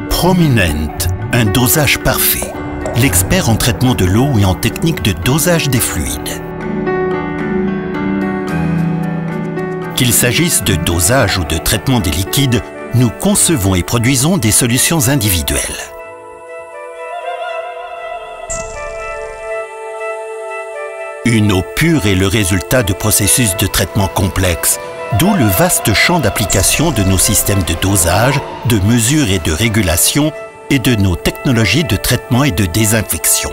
Prominent, un dosage parfait. L'expert en traitement de l'eau et en technique de dosage des fluides. Qu'il s'agisse de dosage ou de traitement des liquides, nous concevons et produisons des solutions individuelles. Une eau pure est le résultat de processus de traitement complexes, d'où le vaste champ d'application de nos systèmes de dosage, de mesure et de régulation et de nos technologies de traitement et de désinfection.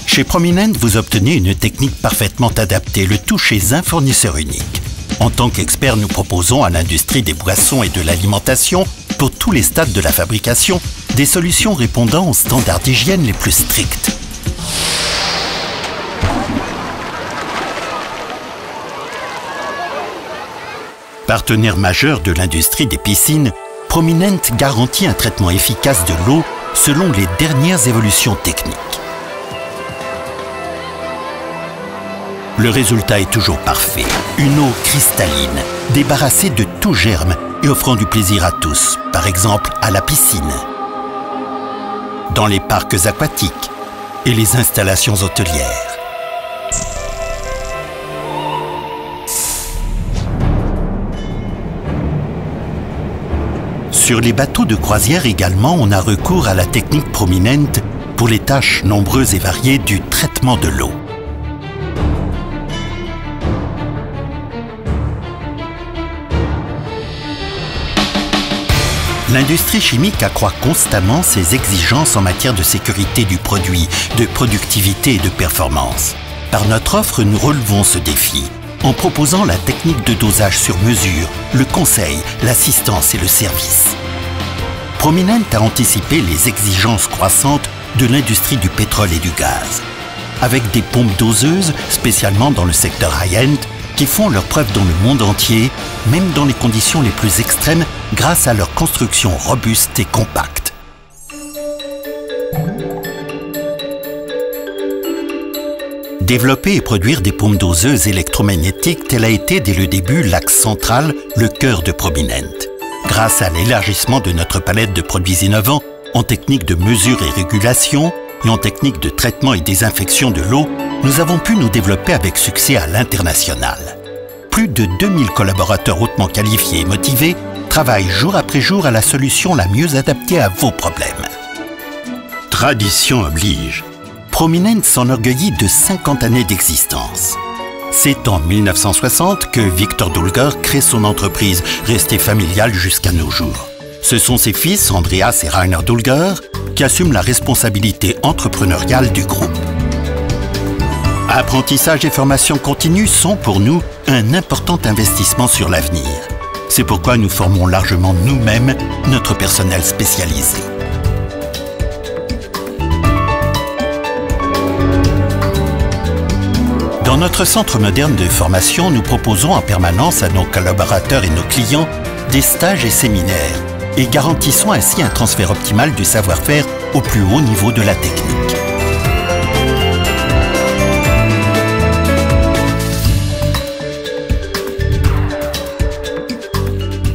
Chez Prominent, vous obtenez une technique parfaitement adaptée, le tout chez un fournisseur unique. En tant qu'expert, nous proposons à l'industrie des boissons et de l'alimentation, pour tous les stades de la fabrication, des solutions répondant aux standards d'hygiène les plus stricts. Partenaire majeur de l'industrie des piscines, Prominent garantit un traitement efficace de l'eau selon les dernières évolutions techniques. Le résultat est toujours parfait. Une eau cristalline, débarrassée de tout germe et offrant du plaisir à tous, par exemple à la piscine, dans les parcs aquatiques et les installations hôtelières. Sur les bateaux de croisière également, on a recours à la technique Prominent pour les tâches nombreuses et variées du traitement de l'eau. L'industrie chimique accroît constamment ses exigences en matière de sécurité du produit, de productivité et de performance. Par notre offre, nous relevons ce défi en proposant la technique de dosage sur mesure, le conseil, l'assistance et le service. Prominent a anticipé les exigences croissantes de l'industrie du pétrole et du gaz, avec des pompes doseuses, spécialement dans le secteur high-end, qui font leur preuve dans le monde entier, même dans les conditions les plus extrêmes, grâce à leur construction robuste et compacte. Développer et produire des pompes doseuses électromagnétiques, tel a été dès le début l'axe central, le cœur de Prominent. Grâce à l'élargissement de notre palette de produits innovants en techniques de mesure et régulation et en techniques de traitement et désinfection de l'eau, nous avons pu nous développer avec succès à l'international. Plus de 2000 collaborateurs hautement qualifiés et motivés travaillent jour après jour à la solution la mieux adaptée à vos problèmes. Tradition oblige. Prominent s'enorgueillit de 50 années d'existence. C'est en 1960 que Victor Dulger crée son entreprise, restée familiale jusqu'à nos jours. Ce sont ses fils, Andreas et Rainer Dulger, qui assument la responsabilité entrepreneuriale du groupe. Apprentissage et formation continue sont pour nous un important investissement sur l'avenir. C'est pourquoi nous formons largement nous-mêmes notre personnel spécialisé. Dans notre centre moderne de formation, nous proposons en permanence à nos collaborateurs et nos clients des stages et séminaires et garantissons ainsi un transfert optimal du savoir-faire au plus haut niveau de la technique.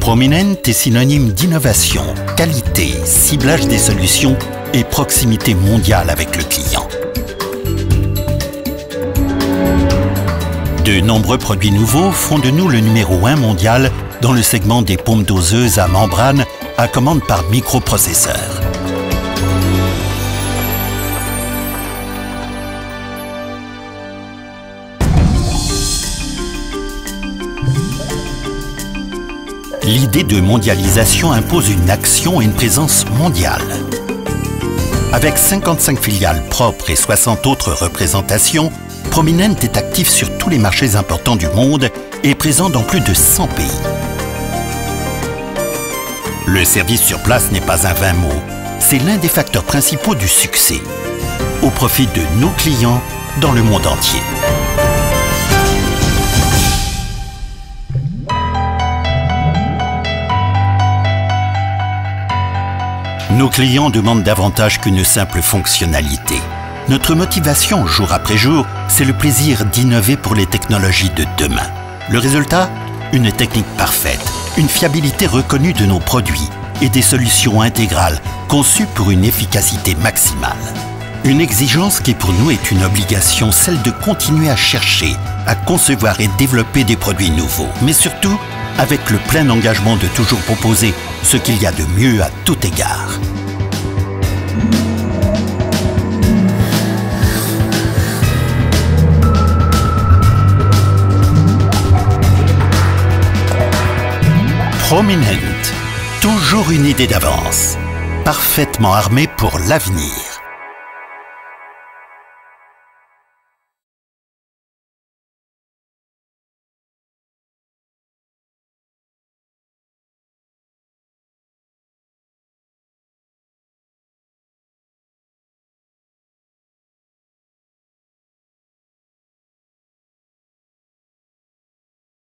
Prominent est synonyme d'innovation, qualité, ciblage des solutions et proximité mondiale avec le client. De nombreux produits nouveaux font de nous le numéro 1 mondial dans le segment des pompes doseuses à membrane à commande par microprocesseur. L'idée de mondialisation impose une action et une présence mondiale. Avec 55 filiales propres et 60 autres représentations, Prominent est actif sur tous les marchés importants du monde et présent dans plus de 100 pays. Le service sur place n'est pas un vain mot, c'est l'un des facteurs principaux du succès, au profit de nos clients dans le monde entier. Nos clients demandent davantage qu'une simple fonctionnalité. Notre motivation, jour après jour, c'est le plaisir d'innover pour les technologies de demain. Le résultat ? Une technique parfaite, une fiabilité reconnue de nos produits et des solutions intégrales conçues pour une efficacité maximale. Une exigence qui pour nous est une obligation, celle de continuer à chercher, à concevoir et développer des produits nouveaux, mais surtout avec le plein engagement de toujours proposer ce qu'il y a de mieux à tout égard. Prominent, toujours une idée d'avance, parfaitement armé pour l'avenir.